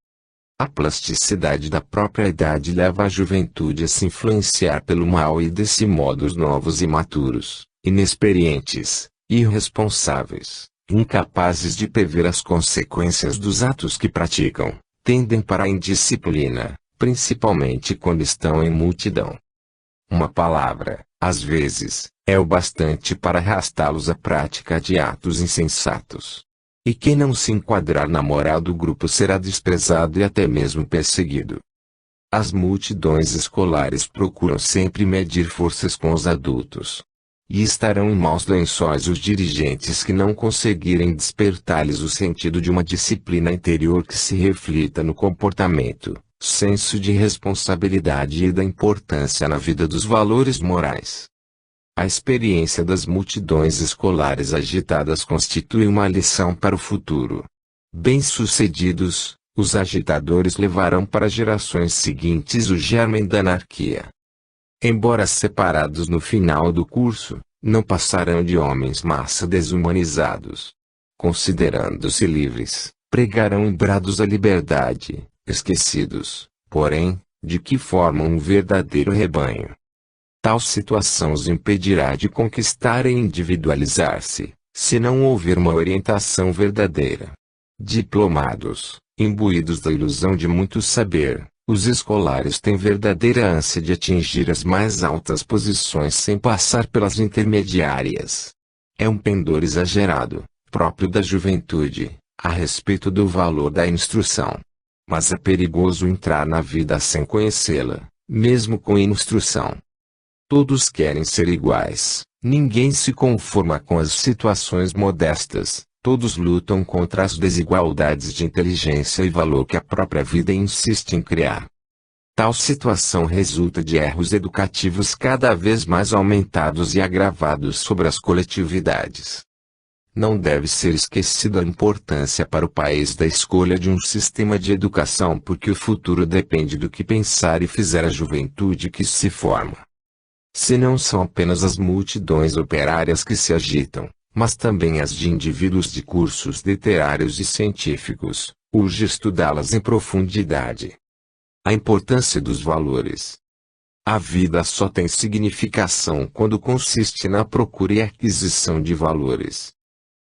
A plasticidade da própria idade leva a juventude a se influenciar pelo mal e desse modo os novos imaturos, inexperientes, irresponsáveis, incapazes de prever as consequências dos atos que praticam, tendem para a indisciplina, principalmente quando estão em multidão. Uma palavra, às vezes, é o bastante para arrastá-los à prática de atos insensatos. E quem não se enquadrar na moral do grupo será desprezado e até mesmo perseguido. As multidões escolares procuram sempre medir forças com os adultos. E estarão em maus lençóis os dirigentes que não conseguirem despertar-lhes o sentido de uma disciplina interior que se reflita no comportamento, senso de responsabilidade e da importância na vida dos valores morais. A experiência das multidões escolares agitadas constitui uma lição para o futuro. Bem-sucedidos, os agitadores levarão para gerações seguintes o germen da anarquia. Embora separados no final do curso, não passarão de homens massa desumanizados. Considerando-se livres, pregarão em brados a liberdade, esquecidos, porém, de que formam um verdadeiro rebanho. Tal situação os impedirá de conquistar e individualizar-se, se não houver uma orientação verdadeira. Diplomados, imbuídos da ilusão de muito saber, os escolares têm verdadeira ânsia de atingir as mais altas posições sem passar pelas intermediárias. É um pendor exagerado, próprio da juventude, a respeito do valor da instrução. Mas é perigoso entrar na vida sem conhecê-la, mesmo com instrução. Todos querem ser iguais, ninguém se conforma com as situações modestas, todos lutam contra as desigualdades de inteligência e valor que a própria vida insiste em criar. Tal situação resulta de erros educativos cada vez mais aumentados e agravados sobre as coletividades. Não deve ser esquecida a importância para o país da escolha de um sistema de educação, porque o futuro depende do que pensar e fizer a juventude que se forma. Se não são apenas as multidões operárias que se agitam, mas também as de indivíduos de cursos literários e científicos, urge estudá-las em profundidade. A importância dos valores. A vida só tem significação quando consiste na procura e aquisição de valores.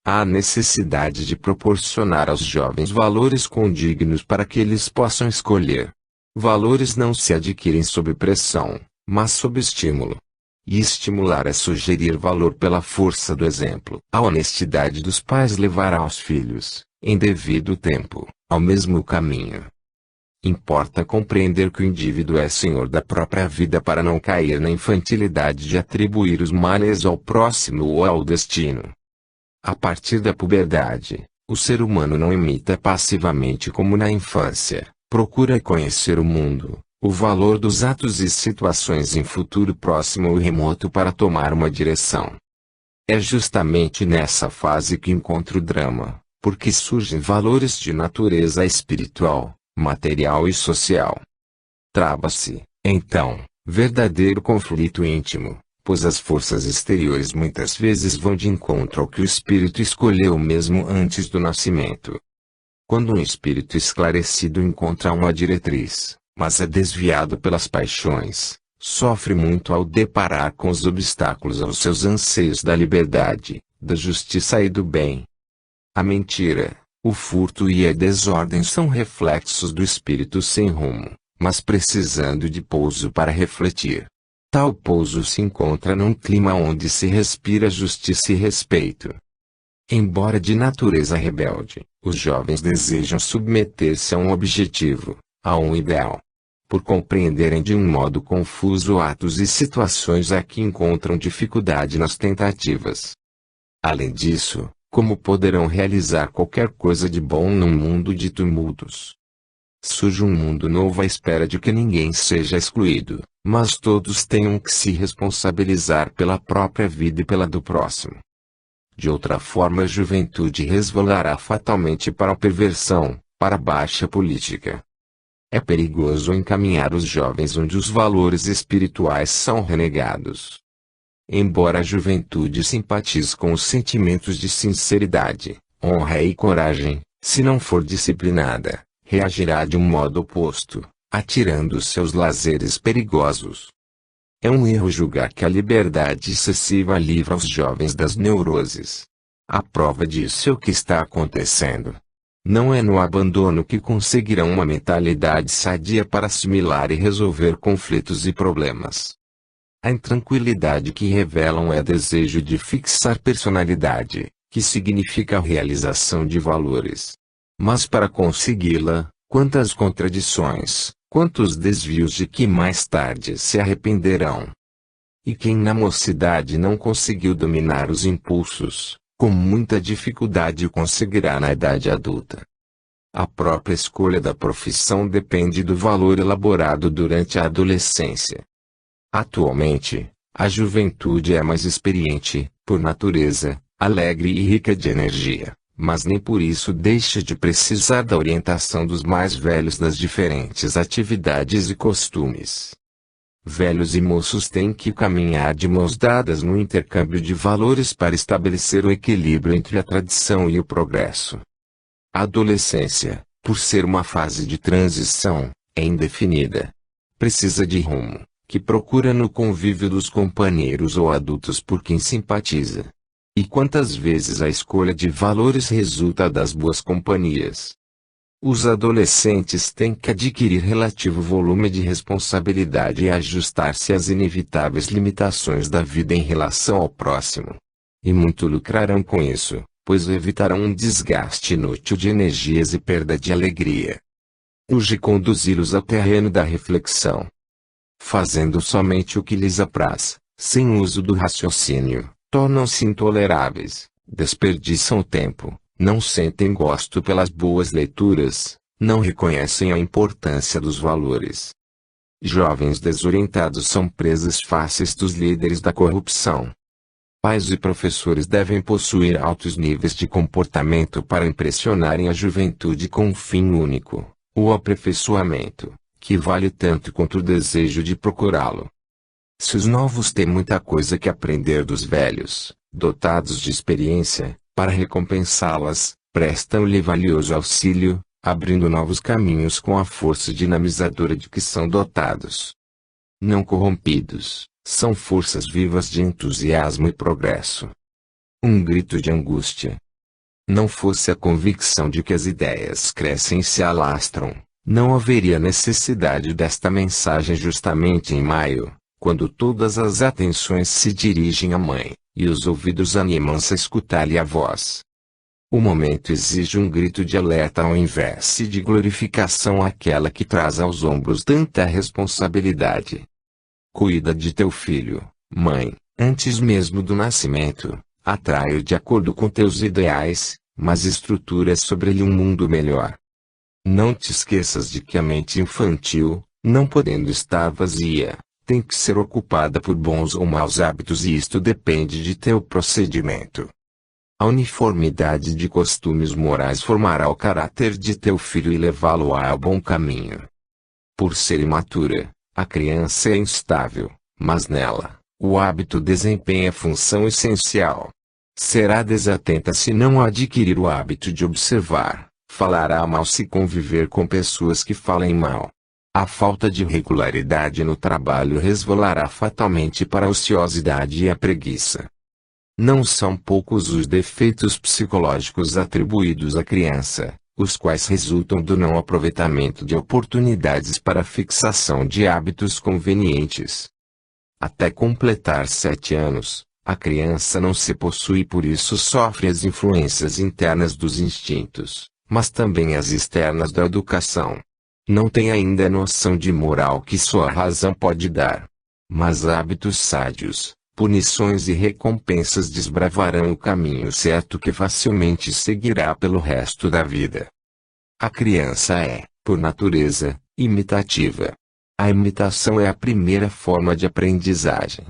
Há necessidade de proporcionar aos jovens valores condignos para que eles possam escolher. Valores não se adquirem sob pressão, mas sob estímulo. E estimular é sugerir valor pela força do exemplo. A honestidade dos pais levará os filhos, em devido tempo, ao mesmo caminho. Importa compreender que o indivíduo é senhor da própria vida para não cair na infantilidade de atribuir os males ao próximo ou ao destino. A partir da puberdade, o ser humano não imita passivamente como na infância, procura conhecer o mundo, o valor dos atos e situações em futuro próximo ou remoto para tomar uma direção. É justamente nessa fase que encontra o drama, porque surgem valores de natureza espiritual, material e social. Trava-se, então, verdadeiro conflito íntimo, pois as forças exteriores muitas vezes vão de encontro ao que o espírito escolheu mesmo antes do nascimento. Quando um espírito esclarecido encontra uma diretriz, mas é desviado pelas paixões, sofre muito ao deparar com os obstáculos aos seus anseios da liberdade, da justiça e do bem. A mentira, o furto e a desordem são reflexos do espírito sem rumo, mas precisando de pouso para refletir. Tal pouso se encontra num clima onde se respira justiça e respeito. Embora de natureza rebelde, os jovens desejam submeter-se a um objetivo, a um ideal. Por compreenderem de um modo confuso atos e situações a que encontram dificuldade nas tentativas. Além disso, como poderão realizar qualquer coisa de bom num mundo de tumultos? Surge um mundo novo à espera de que ninguém seja excluído, mas todos tenham que se responsabilizar pela própria vida e pela do próximo. De outra forma a juventude resvalará fatalmente para a perversão, para a baixa política. É perigoso encaminhar os jovens onde os valores espirituais são renegados. Embora a juventude simpatize com os sentimentos de sinceridade, honra e coragem, se não for disciplinada, reagirá de um modo oposto, atirando seus lazeres perigosos. É um erro julgar que a liberdade excessiva livra os jovens das neuroses. A prova disso é o que está acontecendo. Não é no abandono que conseguirão uma mentalidade sadia para assimilar e resolver conflitos e problemas. A intranquilidade que revelam é desejo de fixar personalidade, que significa a realização de valores. Mas para consegui-la, quantas contradições, quantos desvios de que mais tarde se arrependerão. E quem na mocidade não conseguiu dominar os impulsos, com muita dificuldade conseguirá na idade adulta. A própria escolha da profissão depende do valor elaborado durante a adolescência. Atualmente, a juventude é mais experiente, por natureza, alegre e rica de energia, mas nem por isso deixa de precisar da orientação dos mais velhos nas diferentes atividades e costumes. Velhos e moços têm que caminhar de mãos dadas no intercâmbio de valores para estabelecer o equilíbrio entre a tradição e o progresso. A adolescência, por ser uma fase de transição, é indefinida. Precisa de rumo, que procura no convívio dos companheiros ou adultos por quem simpatiza. E quantas vezes a escolha de valores resulta das boas companhias? Os adolescentes têm que adquirir relativo volume de responsabilidade e ajustar-se às inevitáveis limitações da vida em relação ao próximo. E muito lucrarão com isso, pois evitarão um desgaste inútil de energias e perda de alegria. Urge conduzi-los ao terreno da reflexão. Fazendo somente o que lhes apraz, sem uso do raciocínio, tornam-se intoleráveis, desperdiçam o tempo. Não sentem gosto pelas boas leituras, não reconhecem a importância dos valores. Jovens desorientados são presas fáceis dos líderes da corrupção. Pais e professores devem possuir altos níveis de comportamento para impressionarem a juventude com um fim único, o aperfeiçoamento, que vale tanto quanto o desejo de procurá-lo. Se os novos têm muita coisa que aprender dos velhos, dotados de experiência, para recompensá-las, prestam-lhe valioso auxílio, abrindo novos caminhos com a força dinamizadora de que são dotados. Não corrompidos, são forças vivas de entusiasmo e progresso. Um grito de angústia. Não fosse a convicção de que as ideias crescem e se alastram, Não haveria necessidade desta mensagem justamente em maio, quando todas as atenções se dirigem à mãe, e os ouvidos animam-se a escutar-lhe a voz. O momento exige um grito de alerta ao invés de glorificação àquela que traz aos ombros tanta responsabilidade. Cuida de teu filho, mãe, antes mesmo do nascimento, atrai-o de acordo com teus ideais, mas estrutura sobre ele um mundo melhor. Não te esqueças de que a mente infantil, não podendo estar vazia, tem que ser ocupada por bons ou maus hábitos e isto depende de teu procedimento. A uniformidade de costumes morais formará o caráter de teu filho e levá-lo ao bom caminho. Por ser imatura, a criança é instável, mas nela, o hábito desempenha função essencial. Será desatenta se não adquirir o hábito de observar, falará mal se conviver com pessoas que falem mal. A falta de regularidade no trabalho resvalará fatalmente para a ociosidade e a preguiça. Não são poucos os defeitos psicológicos atribuídos à criança, os quais resultam do não aproveitamento de oportunidades para a fixação de hábitos convenientes. Até completar 7 anos, a criança não se possui e por isso sofre as influências internas dos instintos, mas também as externas da educação. Não tem ainda a noção de moral que sua razão pode dar. Mas hábitos sádios, punições e recompensas desbravarão o caminho certo que facilmente seguirá pelo resto da vida. A criança é, por natureza, imitativa. A imitação é a primeira forma de aprendizagem.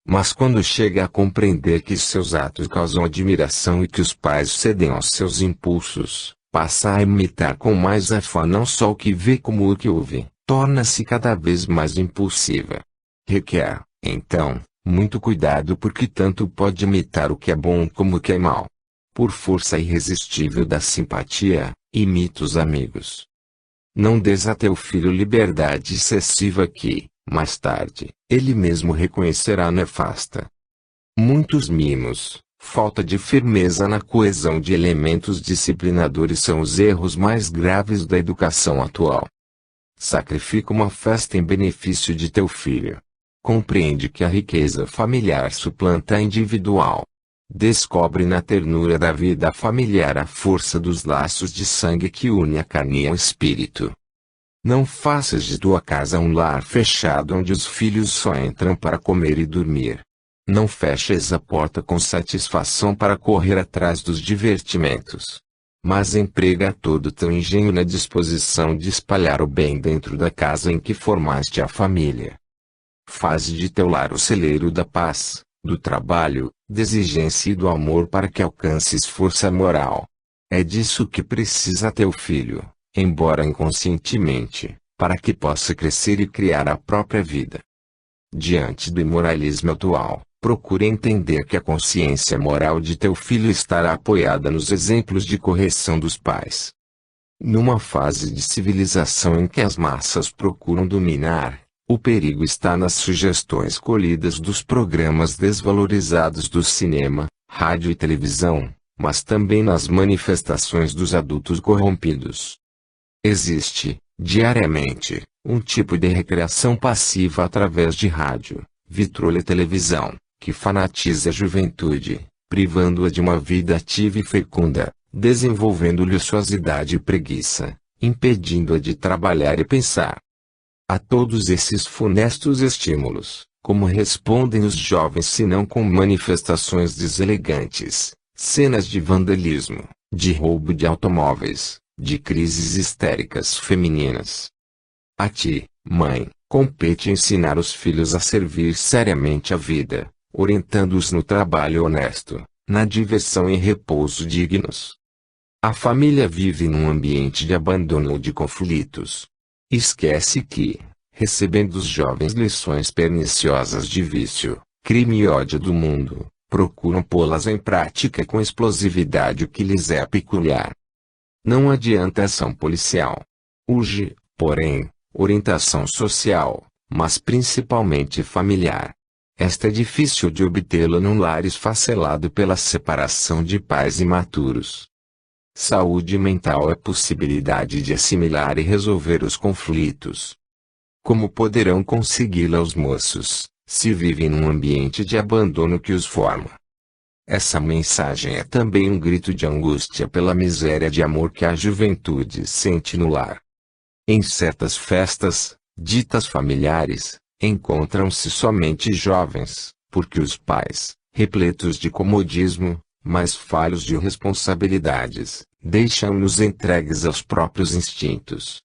Mas quando chega a compreender que seus atos causam admiração e que os pais cedem aos seus impulsos, passa a imitar com mais afã não só o que vê como o que ouve, torna-se cada vez mais impulsiva. Requer, então, muito cuidado porque tanto pode imitar o que é bom como o que é mal. Por força irresistível da simpatia, imita os amigos. Não des a teu filho liberdade excessiva que, mais tarde, ele mesmo reconhecerá nefasta. Muitos mimos, falta de firmeza na coesão de elementos disciplinadores são os erros mais graves da educação atual. Sacrifica uma festa em benefício de teu filho. Compreende que a riqueza familiar suplanta a individual. Descobre na ternura da vida familiar a força dos laços de sangue que une a carne ao espírito. Não faças de tua casa um lar fechado onde os filhos só entram para comer e dormir. Não feches a porta com satisfação para correr atrás dos divertimentos. Mas emprega todo teu engenho na disposição de espalhar o bem dentro da casa em que formaste a família. Faze de teu lar o celeiro da paz, do trabalho, da exigência e do amor para que alcances força moral. É disso que precisa teu filho, embora inconscientemente, para que possa crescer e criar a própria vida. Diante do imoralismo atual, procure entender que a consciência moral de teu filho estará apoiada nos exemplos de correção dos pais. Numa fase de civilização em que as massas procuram dominar, o perigo está nas sugestões colhidas dos programas desvalorizados do cinema, rádio e televisão, mas também nas manifestações dos adultos corrompidos. Existe, diariamente, um tipo de recreação passiva através de rádio, vitrolha e televisão, que fanatiza a juventude, privando-a de uma vida ativa e fecunda, desenvolvendo-lhe ociosidade e preguiça, impedindo-a de trabalhar e pensar. A todos esses funestos estímulos, como respondem os jovens senão com manifestações deselegantes, cenas de vandalismo, de roubo de automóveis, de crises histéricas femininas? A ti, mãe, compete ensinar os filhos a servir seriamente a vida, orientando-os no trabalho honesto, na diversão e repouso dignos. A família vive num ambiente de abandono ou de conflitos. Esquece que, recebendo os jovens lições perniciosas de vício, crime e ódio do mundo, procuram pô-las em prática com explosividade o que lhes é peculiar. Não adianta ação policial. Urge, porém, orientação social, mas principalmente familiar. Esta é difícil de obtê-la num lar esfacelado pela separação de pais imaturos. Saúde mental é possibilidade de assimilar e resolver os conflitos. Como poderão consegui-la os moços, se vivem num ambiente de abandono que os forma? Essa mensagem é também um grito de angústia pela miséria de amor que a juventude sente no lar. Em certas festas, ditas familiares, encontram-se somente jovens, porque os pais, repletos de comodismo, mas falhos de responsabilidades, deixam-nos entregues aos próprios instintos.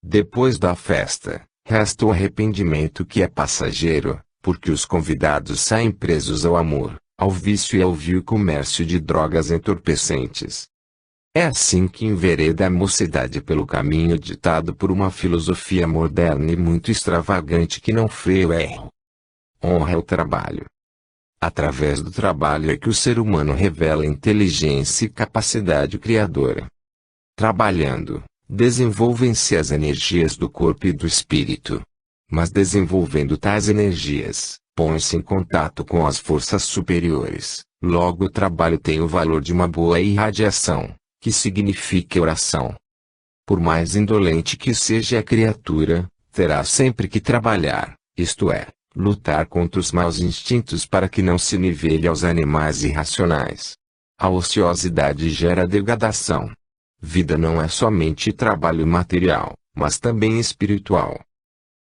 Depois da festa, resta o arrependimento que é passageiro, porque os convidados saem presos ao amor, ao vício e ao vil comércio de drogas entorpecentes. É assim que envereda a mocidade pelo caminho ditado por uma filosofia moderna e muito extravagante que não freia o erro. Honra o trabalho. Através do trabalho é que o ser humano revela inteligência e capacidade criadora. Trabalhando, desenvolvem-se as energias do corpo e do espírito. Mas desenvolvendo tais energias, põe-se em contato com as forças superiores. Logo o trabalho tem o valor de uma boa irradiação, que significa oração. Por mais indolente que seja a criatura, terá sempre que trabalhar, isto é, lutar contra os maus instintos para que não se nivele aos animais irracionais. A ociosidade gera degradação. Vida não é somente trabalho material, mas também espiritual.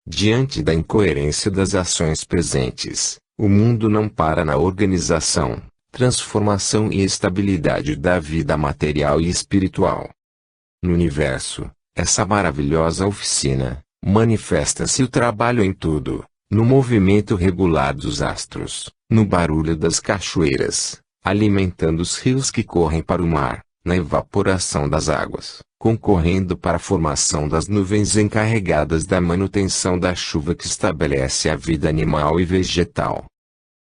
Diante da incoerência das ações presentes, o mundo não para na organização, transformação e estabilidade da vida material e espiritual. No universo, essa maravilhosa oficina, manifesta-se o trabalho em tudo, no movimento regular dos astros, no barulho das cachoeiras, alimentando os rios que correm para o mar, na evaporação das águas, concorrendo para a formação das nuvens encarregadas da manutenção da chuva que estabelece a vida animal e vegetal.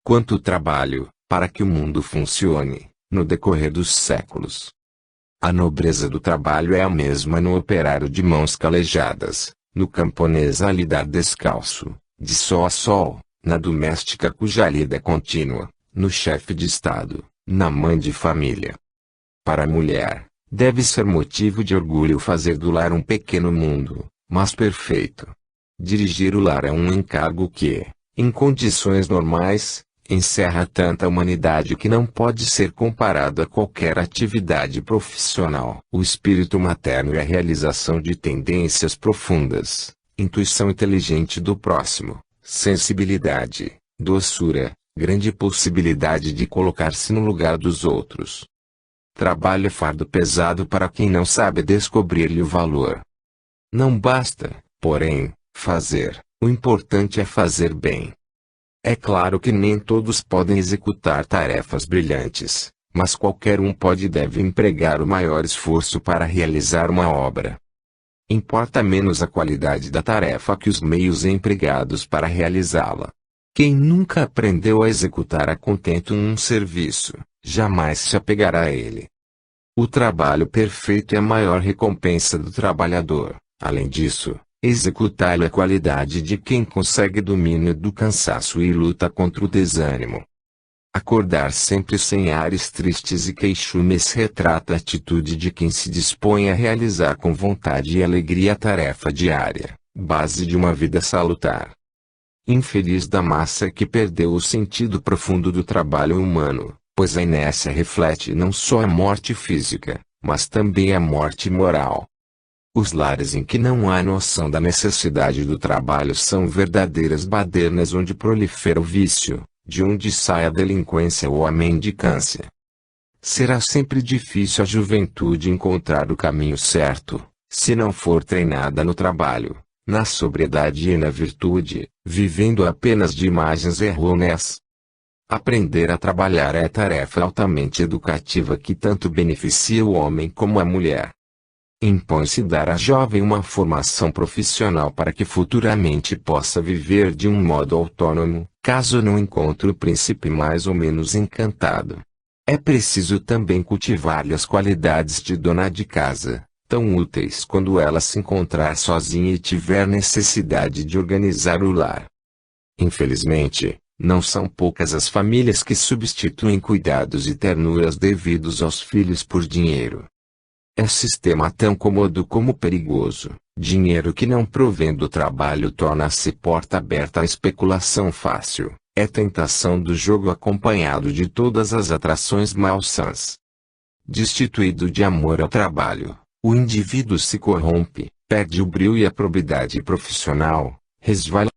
Quanto trabalho, para que o mundo funcione, no decorrer dos séculos. A nobreza do trabalho é a mesma no operário de mãos calejadas, no camponês a lidar descalço, de sol a sol, na doméstica cuja lida é contínua, no chefe de Estado, na mãe de família. Para a mulher, deve ser motivo de orgulho fazer do lar um pequeno mundo, mas perfeito. Dirigir o lar é um encargo que, em condições normais, encerra tanta humanidade que não pode ser comparado a qualquer atividade profissional. O espírito materno é a realização de tendências profundas, intuição inteligente do próximo, sensibilidade, doçura, grande possibilidade de colocar-se no lugar dos outros. Trabalho é fardo pesado para quem não sabe descobrir-lhe o valor. Não basta, porém, fazer, o importante é fazer bem. É claro que nem todos podem executar tarefas brilhantes, mas qualquer um pode e deve empregar o maior esforço para realizar uma obra. Importa menos a qualidade da tarefa que os meios empregados para realizá-la. Quem nunca aprendeu a executar a contento um serviço, jamais se apegará a ele. O trabalho perfeito é a maior recompensa do trabalhador. Além disso, executá-lo é qualidade de quem consegue domínio do cansaço e luta contra o desânimo. Acordar sempre sem ares tristes e queixumes retrata a atitude de quem se dispõe a realizar com vontade e alegria a tarefa diária, base de uma vida salutar. Infeliz da massa que perdeu o sentido profundo do trabalho humano, pois a inércia reflete não só a morte física, mas também a morte moral. Os lares em que não há noção da necessidade do trabalho são verdadeiras badernas onde prolifera o vício, de onde sai a delinquência ou a mendicância. Será sempre difícil a juventude encontrar o caminho certo, se não for treinada no trabalho, na sobriedade e na virtude, vivendo apenas de imagens errôneas. Aprender a trabalhar é tarefa altamente educativa que tanto beneficia o homem como a mulher. Impõe-se dar à jovem uma formação profissional para que futuramente possa viver de um modo autônomo, caso não encontre o príncipe mais ou menos encantado. É preciso também cultivar-lhe as qualidades de dona de casa, tão úteis quando ela se encontrar sozinha e tiver necessidade de organizar o lar. Infelizmente, não são poucas as famílias que substituem cuidados e ternuras devidos aos filhos por dinheiro. É sistema tão cômodo como perigoso. Dinheiro que não provém do trabalho torna-se porta aberta à especulação fácil. É tentação do jogo acompanhado de todas as atrações malsãs. Destituído de amor ao trabalho, o indivíduo se corrompe, perde o brio e a probidade profissional, resvala